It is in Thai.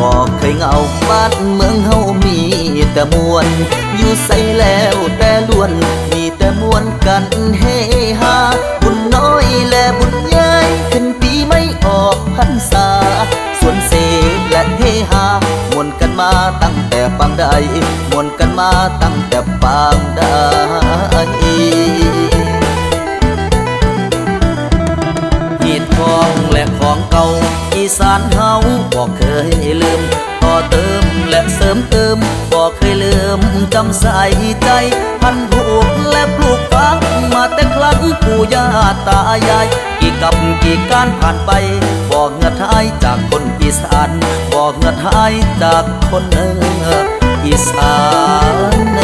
บอกเคยเหงาบ้านเมืองเฮามีแต่มวลอยู่ใส่แล้วแต่ล้วนมีแต่มวลกันเฮฮาบุญน้อยและบุญใหญ่ขึ้นปีไม่ออกพรรษาส่วนเสกและเฮฮามวนกันมาตั้งแต่ปางใดมวนกันมาตั้งแต่ปางใดเหตุของและของเก่าอีสานเฮาบอกเคยลืมต่อเติมและเสริมเติมบอกเคยลืมจำใส่ใจพันผูกและปลูกฝังมาแต่ครั้งปู่ย่าตายายกี่กับกี่การผ่านไปบอกเงือดหายจากคนอีสานบอกเงือดหายจากคนอีสาน